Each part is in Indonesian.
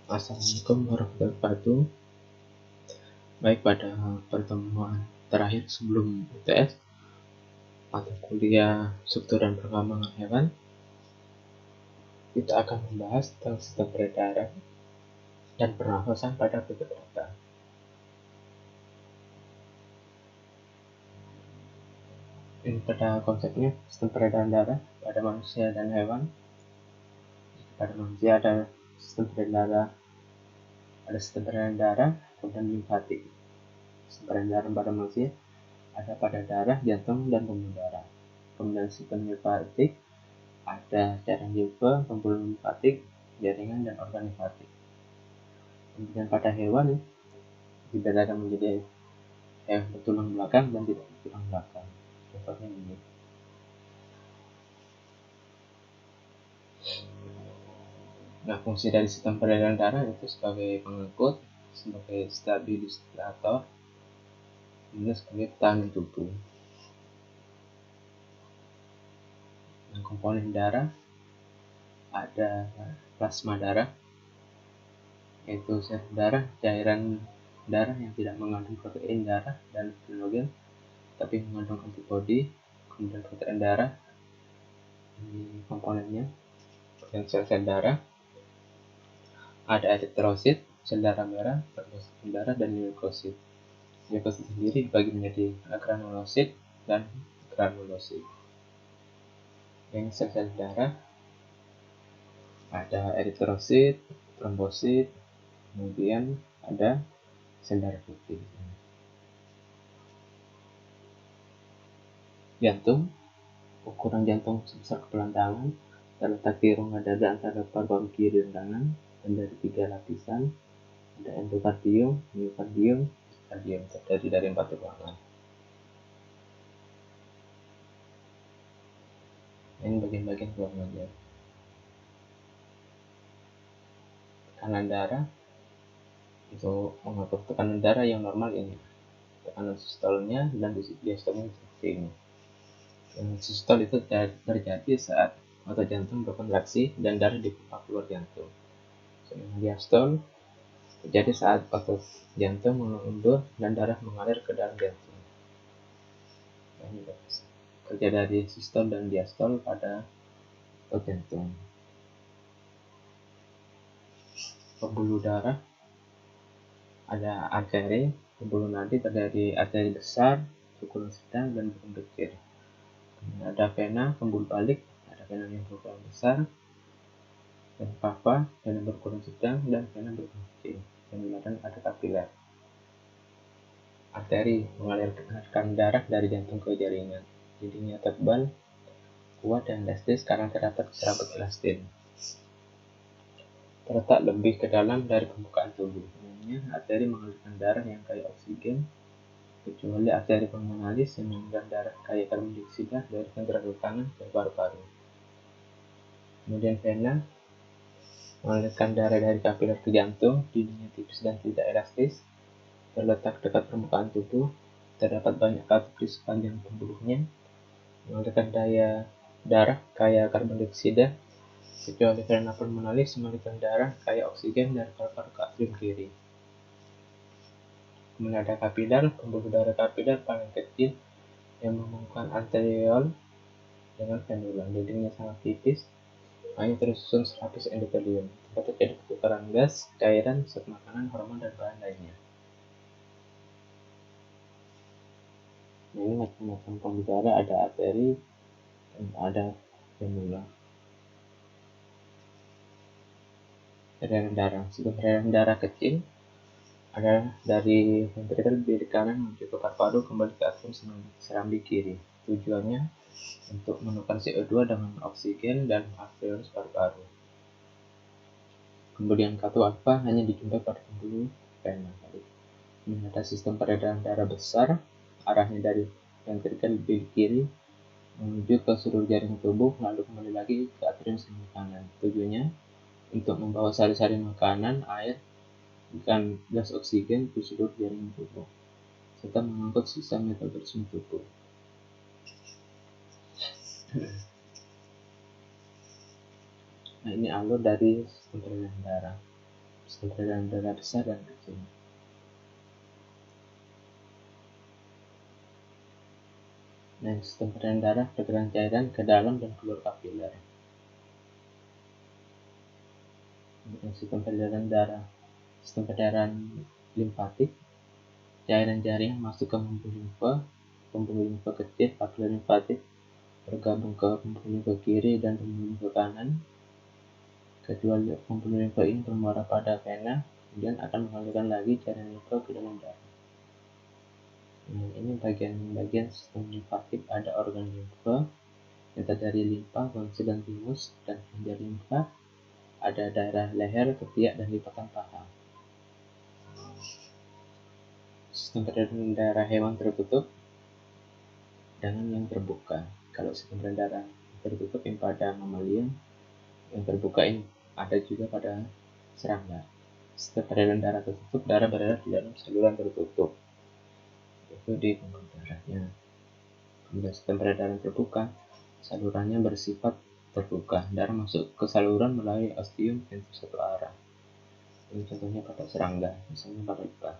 Assalamualaikum warahmatullahi wabarakatuh. Baik, pada pertemuan terakhir sebelum UTS atau kuliah struktur dan perkembangan hewan, kita akan membahas tentang sistem peredaran dan pernafasan pada vertebrata. Ini pada konsepnya sistem peredaran darah pada manusia dan hewan. Pada manusia ada sistem peredaran darah, kemudian limfatik. Sistem peredaran pada manusia ada pada darah, jantung, dan pembuluh darah. Kemudian sistem limfatik ada cairan limfa, pembuluh limfatik, jaringan, dan organ limfatik. Kemudian pada hewan dibedakan menjadi hewan bertulang belakang dan tidak bertulang belakang. Contohnya ini. Nah, fungsi dari sistem peredaran darah itu sebagai pengangkut, sebagai stabilisator, kemudian sebagai tahanan tubuh. Nah, komponen darah ada plasma darah, yaitu sel darah, cairan darah yang tidak mengandung protein darah dan fibrogen, tapi mengandung antibodi. Kemudian protein darah di komponennya, dan sel-sel darah ada eritrosit, sel darah merah, trofosit darah, dan leukosit. Leukosit sendiri dibagi menjadi granulosit dan granulosit. Yang sel-sel darah ada eritrosit, trombosit, kemudian ada sel darah putih. Jantung, ukuran jantung sebesar kepalan tangan, terletak di rongga dada antara paru-paru kiri dan kanan, dan dari 3 lapisan. Ada endokardium, miokardium, kardium, terdiri dari 4 ruangan. Ini bagian-bagian ruangannya. Tekanan darah, untuk mengatur tekanan darah yang normal ini, tekanan sistolnya dan diastolnya seperti ini. Tekanan sistol itu terjadi saat otot jantung berkontraksi dan darah dipompa keluar jantung. Sedangkan diastol terjadi saat otot jantung mengundur dan darah mengalir ke dalam jantung. Kerja dari sistol dan diastol pada otot jantung. Pembuluh darah ada arteri. Pembuluh nadi terdiri dari arteri besar, ukuran sedang, dan ukuran kecil. Kemudian ada vena, pembuluh balik, ada vena yang berukuran besar, dan cava, vena berukuran sedang, dan vena berukuran kecil. Kemudian ada kapiler. Arteri mengalirkan darah dari jantung ke jaringan. Dindingnya tebal, kuat, dan elastis karena terdapat serabut elastin. Terletak lebih ke dalam dari permukaan tubuh. Umumnya arteri mengalirkan darah yang kaya oksigen, kecuali arteri pulmonalis yang mengalirkan darah kaya karbon dioksida dari sentra kanan ke paru-paru. Kemudian vena mengalirkan darah dari kapiler ke jantung, dindingnya tipis dan tidak elastis, terletak dekat permukaan tubuh, terdapat banyak katup di sepanjang pembuluhnya, mengalirkan darah kaya karbon dioksida, kecuali vena pulmonalis mengalirkan darah kaya oksigen dari paru-paru ke atrium kiri. Kemudian ada kapiler, pembuluh darah kapiler paling kecil yang menghubungkan anterior dengan frenulum. Dindingnya sangat tipis, hanya tersusun selapis endotelium. Tempat terjadi pertukaran gas, cairan, zat makanan, hormon, dan bahan lainnya. Nah, ini macam-macam pembuluh darah, ada arteri dan ada frenula. Peredaran darah. Sistem peredaran darah kecil adalah dari ventrikel kiri kanan menuju ke paru-paru kembali ke atrium serambi kiri. Tujuannya untuk menukar CO2 dengan oksigen dan alveolus paru-paru. Kemudian katu alfa hanya dijumpai pada pembuluh vena. Ini ada sistem peredaran darah besar, arahnya dari ventrikel kiri menuju ke seluruh jaringan tubuh, lalu kembali lagi ke atrium serambi kanan. Tujuannya untuk membawa sari-sari makanan, air, dan gas oksigen ke seluruh jaringan tubuh, serta mengangkut sisa metabolisme tubuh. Nah, ini alur dari sistem peredaran darah. sistem peredaran darah besar dan kecil. Nah, sistem peredaran darah pergerakan cairan ke dalam dan keluar kapiler. Sistem peredaran darah, sistem peredaran limfatik, cairan jaring masuk ke pembuluh limfa kecil, papiler limfatik bergabung ke pembuluh limfa kiri dan pembuluh limfa kanan. Kedua pembuluh limfa ini bermuara pada vena, kemudian akan mengalirkan lagi cairan limfa ke dalam darah. Nah, ini bagian sistem limfatik. Ada organ limfa yang terdiri limfa, tonsil dan timus, dan kelenjar limfa. Ada daerah leher, ketiak, dan lipatan paha. Sistem peredaran darah hewan tertutup dengan yang terbuka. Kalau sistem peredaran darah tertutup yang pada mamalia, yang terbuka ini ada juga pada serangga. Sistem peredaran darah tertutup, darah berada di dalam saluran tertutup, itu di pembuluh darahnya. Kemudian sistem peredaran terbuka, salurannya bersifat terbuka, darah masuk ke saluran melalui ostium pintu satu arah. Ini contohnya pada serangga, misalnya pada lebah.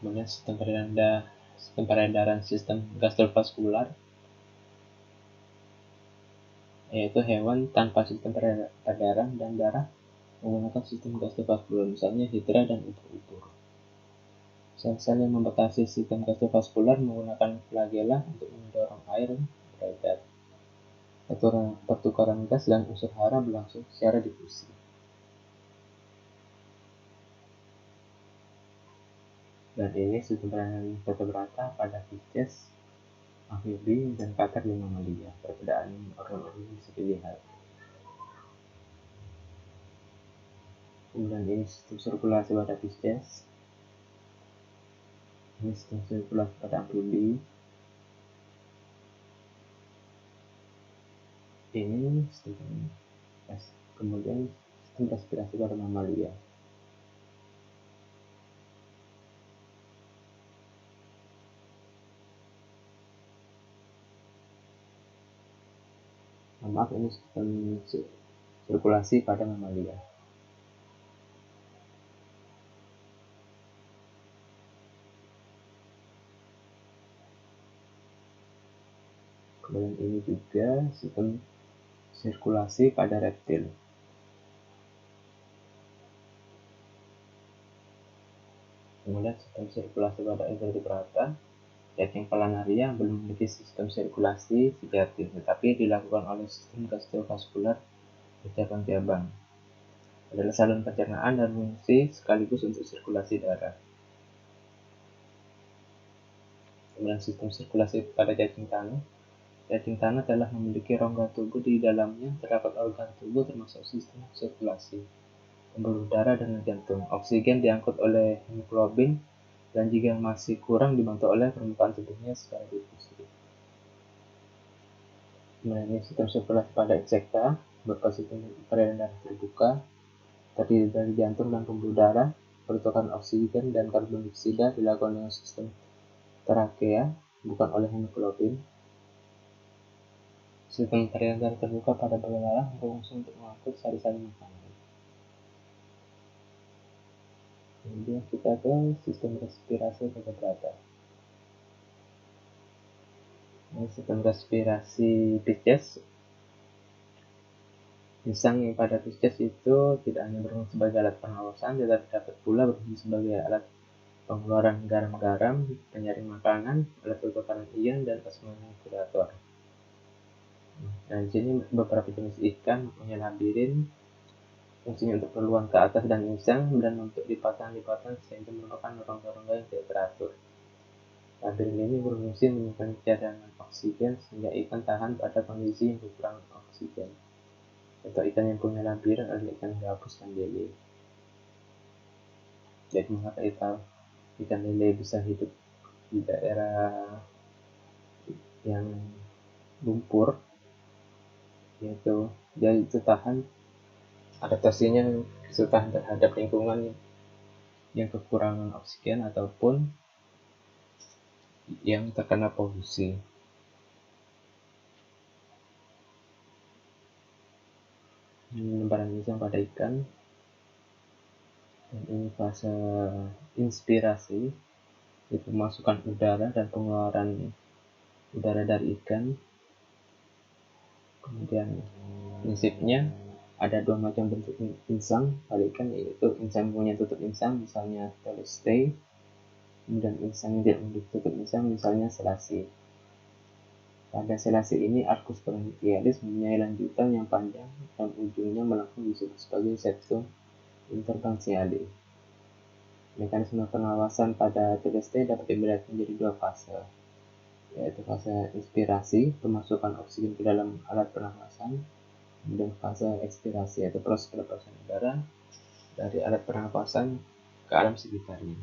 Kemudian sistem peredaran sistem gastrovaskular, yaitu hewan tanpa sistem peredaran dan darah menggunakan sistem gastrovaskular, misalnya hidra dan ubur-ubur. Sel-sel yang membatasi sistem gastrovaskular menggunakan flagela untuk mendorong air beredar. Pertukaran gas dan unsur hara berlangsung secara difusi. Dan ini sistem peredaran vertebrata pada Pisces, amfibi, dan katak di mamalia. Perbedaan organ-organ bisa dilihat. Kemudian ini sistem sirkulasi pada Pisces. Ini sistem sirkulasi pada amfibi. Ini sistem kemudian sistem respirasi pada mamalia. Maaf, ini sistem sirkulasi pada mamalia. Kemudian ini juga sistem sirkulasi pada reptil. Kemudian sistem sirkulasi pada invertebrata, cacing planaria belum memiliki sistem sirkulasi sejati, tetapi dilakukan oleh sistem gastrovaskular bercabang-cabang. Adalah saluran pencernaan dan fungsi sekaligus untuk sirkulasi darah. Kemudian sistem sirkulasi pada cacing tanah. Cacing tanah telah memiliki rongga tubuh di dalamnya terdapat organ tubuh termasuk sistem sirkulasi, pembuluh darah dan jantung. Oksigen diangkut oleh hemoglobin dan jika masih kurang dibantu oleh permukaan tubuhnya secara difusi. Nah, ini sistem sirkulasi pada insekta berupa sistem peredaran darah terbuka, terdiri dari jantung dan pembuluh darah. Pertukaran oksigen dan karbon dioksida dilakukan dengan sistem trakea, bukan oleh hemoglobin. Sistem peredaran darah terbuka pada belalang berfungsi untuk mengangkut sari-sari makanan. Kemudian kita ke sistem respirasi vertebrata. Ini sistem respirasi Pisces. Insang yang pada Pisces itu tidak hanya berfungsi sebagai alat pernapasan, tetapi dapat pula berfungsi sebagai alat pengeluaran garam-garam, penyaring makanan, alat pertukaran ion, dan osmoregulator. Dan di sini beberapa jenis ikan mempunyai labirin, fungsinya untuk peluang ke atas dan insang, dan untuk lipatan-lipatan sehingga merupakan rongga-rongga yang tidak teratur. Labirin ini berfungsi menyimpan cadangan oksigen sehingga ikan tahan pada kondisi yang kekurangan oksigen. Contoh ikan yang punya labirin adalah ikan gabus dan lele. Jadi mengapa ikan lele bisa hidup di daerah yang lumpur, yaitu dia itu tahan, adaptasinya itu tahan terhadap lingkungan yang kekurangan oksigen ataupun yang terkena polusi. Penebaran ginseng pada ikan. Dan ini fase inspirasi, itu pemasukan udara dan pengeluaran udara dari ikan. Kemudian prinsipnya ada dua macam bentuk insang pada ikan, yaitu insang punya tutup insang, misalnya telestay, kemudian insang yang tidak memiliki tutup insang, misalnya selasi. Pada selasi ini arcus branchialis mempunyai lanjutan yang panjang dan ujungnya melengkung disebut sebagai septum interbranchialis. Mekanisme pengawasan pada telestay dapat dibagi menjadi dua fase, yaitu fase inspirasi, pemasukan oksigen ke dalam alat pernafasan, kemudian fase ekspirasi, yaitu proses pelepasan udara dari alat pernafasan ke alam sekitarnya.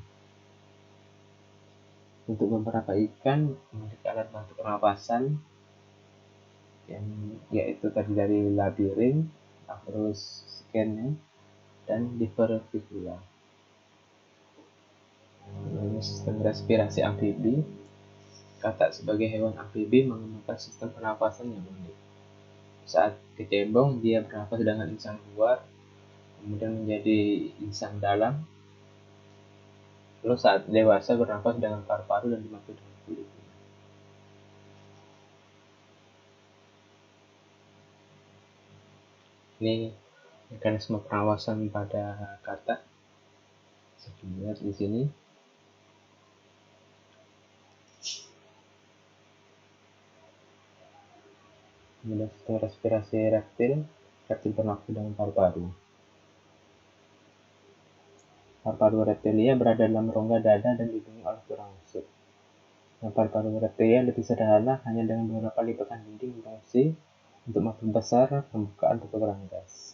Untuk beberapa ikan memiliki alat bantu pernapasan, yaitu tadi dari labirin, Aphrodis skene, dan diverticula. Ini sistem respirasi amfibi. Katak sebagai hewan amfibi mengembangkan sistem pernapasan yang unik. Saat kecebong, dia bernapas dengan insang luar, kemudian menjadi insang dalam. Lalu saat dewasa bernapas dengan paru-paru dan dibantu dengan kulit. Ini mekanisme pengawasan pada katak. Bisa dilihat di sini. Kemudian sistem respirasi reptil bernapas dengan paru-paru. Paru-paru reptilia berada dalam rongga dada dan dilindungi oleh tulang rusuk. Paru-paru reptilia lebih sederhana, hanya dengan beberapa lipatan dinding berfungsi untuk memperbesar permukaan pertukaran gas.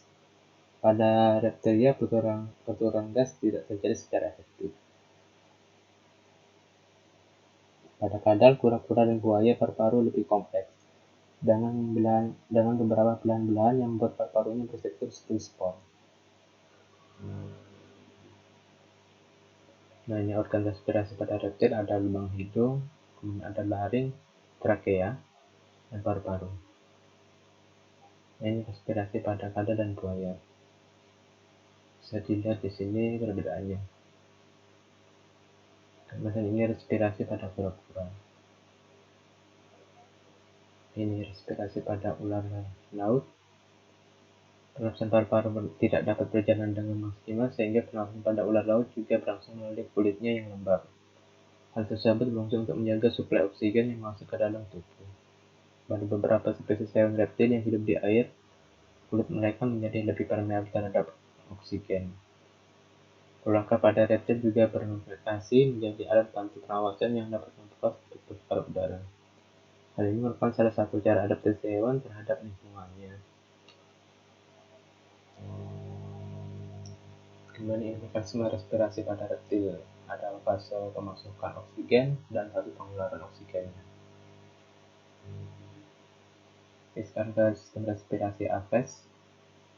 Pada reptilia, pertukaran gas tidak terjadi secara efektif. Pada kadal, kura-kura dan buaya, paru-paru lebih kompleks, dengan beberapa belahan-belahan yang membuat paru-parunya berstruktur seperti spons. Nah, ini organ respirasi pada reptil ada lubang hidung, kemudian ada laring, trakea, dan paru-paru. Nah, ini respirasi pada kadal dan buaya. Bisa dilihat di sini perbedaannya. Kemudian ini respirasi pada kura-kura. Ini respirasi pada ular laut. Pernapasan paru-paru tidak dapat berjalan dengan maksimal, sehingga pernapasan pada ular laut juga berlangsung melalui kulitnya yang lembab. Hal tersebut berfungsi untuk menjaga suplai oksigen yang masuk ke dalam tubuh. Pada beberapa spesies hewan reptil yang hidup di air, kulit mereka menjadi lebih permeabel terhadap oksigen. Tulang pada reptil juga berimplikasi menjadi alat bantu pernapasan yang dapat memperluas paru udara. Hal ini merupakan salah satu cara adaptasi hewan terhadap lingkungannya. Kemudian ini mekanisme respirasi pada reptil. Ada fase pemasukan oksigen dan fase pengeluaran oksigennya. Sekarang ke sistem respirasi Aves.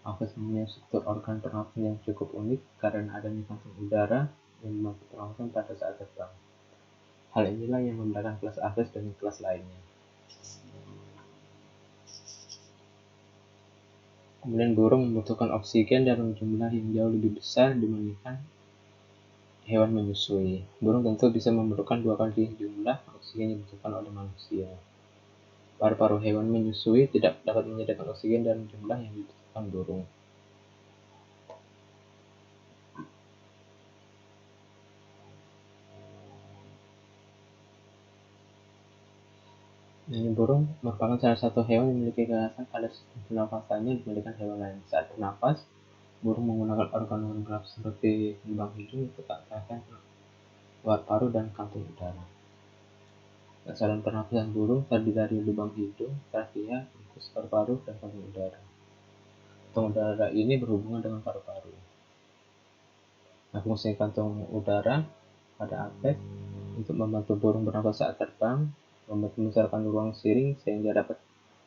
Aves mempunyai struktur organ pernapasan yang cukup unik karena adanya kantong udara yang membantu pernapasan pada saat terbang. Hal inilah yang membedakan kelas Aves dengan kelas lainnya. Kemudian burung membutuhkan oksigen dalam jumlah yang jauh lebih besar dibandingkan hewan menyusui. Burung tentu bisa memerlukan 2 kali jumlah oksigen yang dibutuhkan oleh manusia. Paru-paru hewan menyusui tidak dapat menyediakan oksigen dalam jumlah yang dibutuhkan burung. Ini burung merupakan salah satu hewan yang memiliki kekhasan pada sistem pernapasannya dibandingkan hewan lain. Saat bernapas, burung menggunakan organ-organ gelap seperti lubang hidung untuk mengeluarkan keluar paru dan kantung udara. Saluran pernapasan burung terdiri dari lubang hidung, trakea, bronkus, paru-paru, dan kantung udara. Kantung udara ini berhubungan dengan paru-paru. Nah, fungsi kantung udara pada Aves untuk membantu burung bernapas saat terbang, membantu membesarkan ruang siring sehingga dapat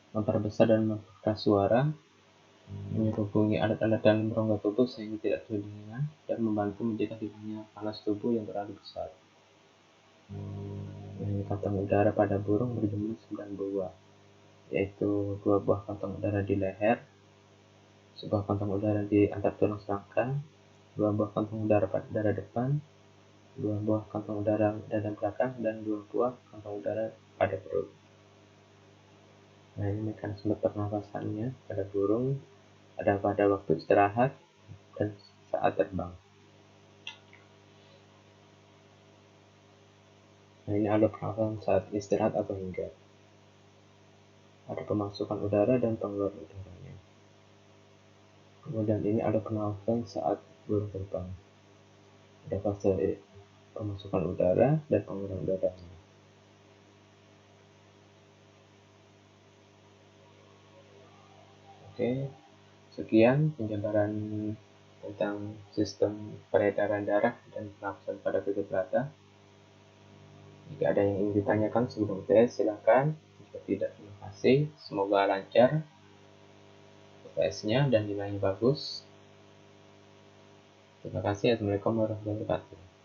memperbesar dan memperkeras suara, menghubungi alat-alat dalam rongga tubuh sehingga tidak kedinginan, dan membantu menjaga tingginya panas tubuh yang terlalu besar. Kantong udara pada burung berjumlah 9 buah, yaitu 2 buah kantong udara di leher, sebuah kantong udara di antar tulang selangka, 2 buah kantong udara pada dada depan, 2 buah kantong udara dada belakang, dan 2 buah kantong udara pada perut. Nah, ini mekanisme pernafasannya pada burung, ada pada waktu istirahat dan saat terbang. Nah, ini ada pernafasan saat istirahat atau hinggap. Ada pemasukan udara dan pengeluaran udaranya. Kemudian ini ada pernafasan saat burung terbang. Ada fase pemasukan udara dan pengeluaran udaranya. Oke, sekian penjabaran tentang sistem peredaran darah dan pernafasan pada tutup rata. Jika ada yang ingin ditanyakan sebelum tes, silakan. Jika tidak, terima kasih. Semoga lancar UTS-nya dan nilainya bagus. Terima kasih. Assalamualaikum warahmatullahi wabarakatuh.